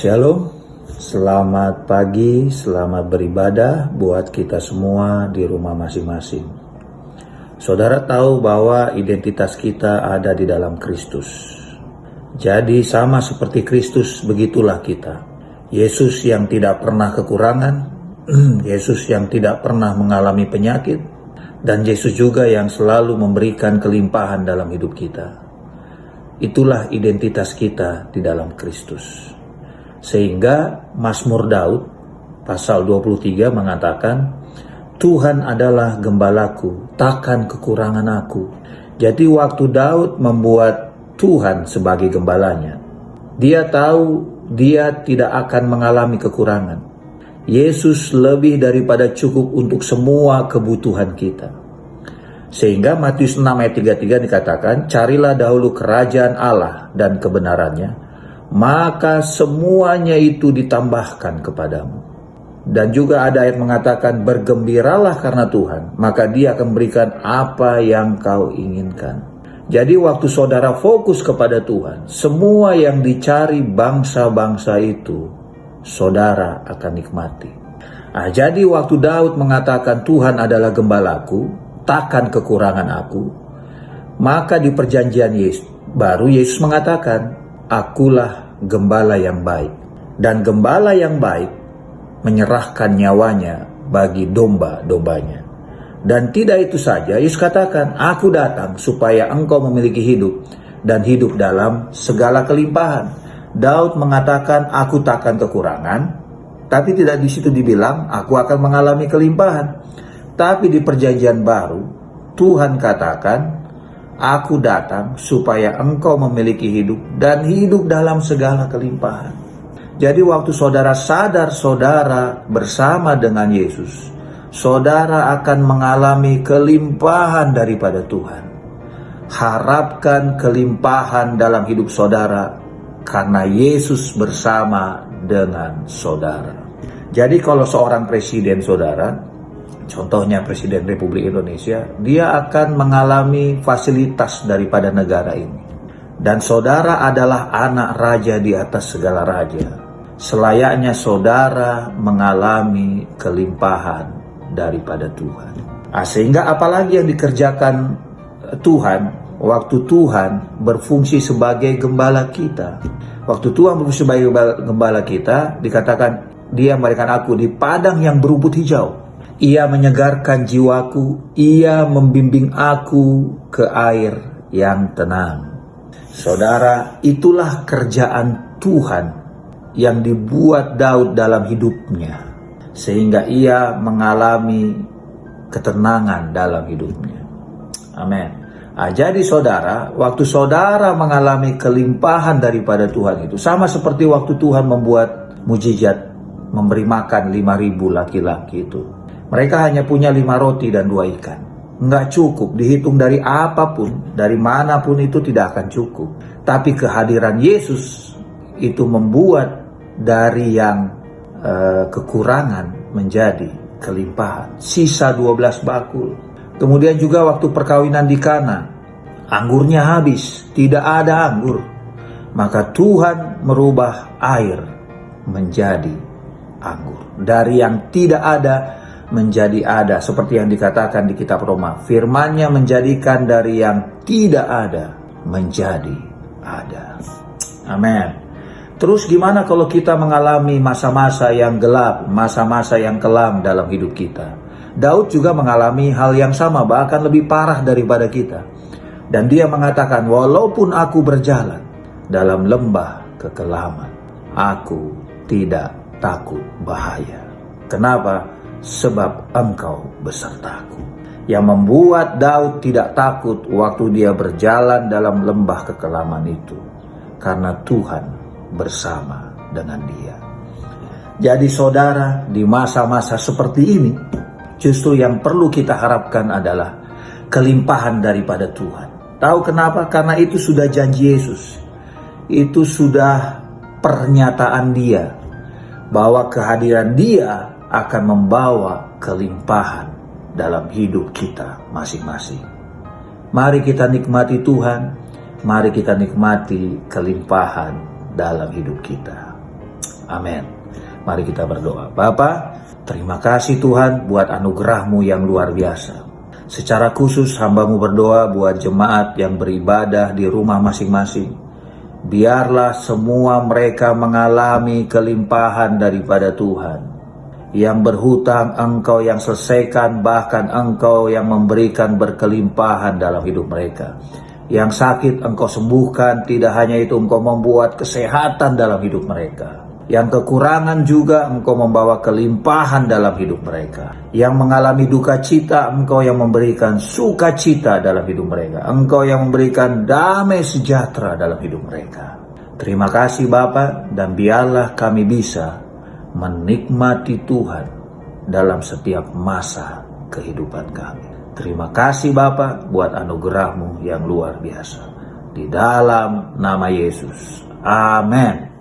Shalom, selamat pagi, selamat beribadah buat kita semua di rumah masing-masing. Saudara tahu bahwa identitas kita ada di dalam Kristus. Jadi sama seperti Kristus, begitulah kita. Yesus yang tidak pernah kekurangan, Yesus yang tidak pernah mengalami penyakit, dan Yesus juga yang selalu memberikan kelimpahan dalam hidup kita. Itulah identitas kita di dalam Kristus. Sehingga Mazmur Daud pasal 23 mengatakan, Tuhan adalah gembalaku, takkan kekurangan aku. Jadi waktu Daud membuat Tuhan sebagai gembalanya, dia tahu dia tidak akan mengalami kekurangan. Yesus lebih daripada cukup untuk semua kebutuhan kita. Sehingga Matius 6 ayat 33 dikatakan, carilah dahulu kerajaan Allah dan kebenarannya, maka semuanya itu ditambahkan kepadamu. Dan juga ada ayat mengatakan, bergembiralah karena Tuhan, maka Dia akan berikan apa yang kau inginkan. Jadi waktu saudara fokus kepada Tuhan, semua yang dicari bangsa-bangsa itu, saudara akan nikmati. Jadi waktu Daud mengatakan Tuhan adalah gembalaku, takkan kekurangan aku, maka di perjanjian baru Yesus mengatakan, akulah gembala yang baik. Dan gembala yang baik menyerahkan nyawanya bagi domba-dombanya. Dan tidak itu saja, Yesus katakan, aku datang supaya engkau memiliki hidup dan hidup dalam segala kelimpahan. Daud mengatakan, aku takkan kekurangan, tapi tidak di situ dibilang aku akan mengalami kelimpahan. Tapi di perjanjian baru Tuhan katakan, aku datang supaya engkau memiliki hidup dan hidup dalam segala kelimpahan. Jadi waktu saudara sadar saudara bersama dengan Yesus, saudara akan mengalami kelimpahan daripada Tuhan. Harapkan kelimpahan dalam hidup saudara karena Yesus bersama dengan saudara. Jadi kalau seorang presiden saudara, contohnya Presiden Republik Indonesia, dia akan mengalami fasilitas daripada negara ini. Dan saudara adalah anak raja di atas segala raja. Selayaknya saudara mengalami kelimpahan daripada Tuhan. Sehingga apalagi yang dikerjakan Tuhan, waktu Tuhan berfungsi sebagai gembala kita. Waktu Tuhan berfungsi sebagai gembala kita, dikatakan, Dia memberikan aku di padang yang berumput hijau. Ia menyegarkan jiwaku, Ia membimbing aku ke air yang tenang. Saudara, itulah kerjaan Tuhan yang dibuat Daud dalam hidupnya, sehingga ia mengalami ketenangan dalam hidupnya. Amin. Jadi saudara, waktu saudara mengalami kelimpahan daripada Tuhan itu, sama seperti waktu Tuhan membuat mujizat, memberi makan 5.000 laki-laki itu. Mereka hanya punya 5 roti dan 2 ikan. Nggak cukup, dihitung dari apapun, dari manapun itu tidak akan cukup. Tapi kehadiran Yesus itu membuat dari yang kekurangan menjadi kelimpahan. Sisa 12 bakul. Kemudian juga waktu perkawinan di Kana, anggurnya habis, tidak ada anggur. Maka Tuhan merubah air menjadi anggur. Dari yang tidak ada menjadi ada, seperti yang dikatakan di kitab Roma, firman-Nya menjadikan dari yang tidak ada menjadi ada. Amin. Terus gimana kalau kita mengalami masa-masa yang gelap, masa-masa yang kelam dalam hidup kita? Daud juga mengalami hal yang sama, bahkan lebih parah daripada kita. Dan dia mengatakan, walaupun aku berjalan dalam lembah kekelaman, aku tidak takut bahaya. Kenapa? Sebab engkau besertaku. Yang membuat Daud tidak takut waktu dia berjalan dalam lembah kekelaman itu, karena Tuhan bersama dengan dia. Jadi saudara, di masa-masa seperti ini, justru yang perlu kita harapkan adalah kelimpahan daripada Tuhan. Tahu kenapa? Karena itu sudah janji Yesus. Itu sudah pernyataan Dia, bahwa kehadiran Dia akan membawa kelimpahan dalam hidup kita masing-masing. Mari kita nikmati Tuhan, mari kita nikmati kelimpahan dalam hidup kita. Amin. Mari kita berdoa. Bapa, terima kasih Tuhan buat anugerah-Mu yang luar biasa. Secara khusus hamba-Mu berdoa buat jemaat yang beribadah di rumah masing-masing. Biarlah semua mereka mengalami kelimpahan daripada Tuhan. Yang berhutang Engkau yang selesaikan, bahkan Engkau yang memberikan berkelimpahan dalam hidup mereka. Yang sakit Engkau sembuhkan, tidak hanya itu Engkau membuat kesehatan dalam hidup mereka. Yang kekurangan juga Engkau membawa kelimpahan dalam hidup mereka. Yang mengalami duka cita, Engkau yang memberikan sukacita dalam hidup mereka. Engkau yang memberikan damai sejahtera dalam hidup mereka. Terima kasih Bapa, dan biarlah kami bisa menikmati Tuhan dalam setiap masa kehidupan kami. Terima kasih Bapa buat anugerah-Mu yang luar biasa. Di dalam nama Yesus. Amin.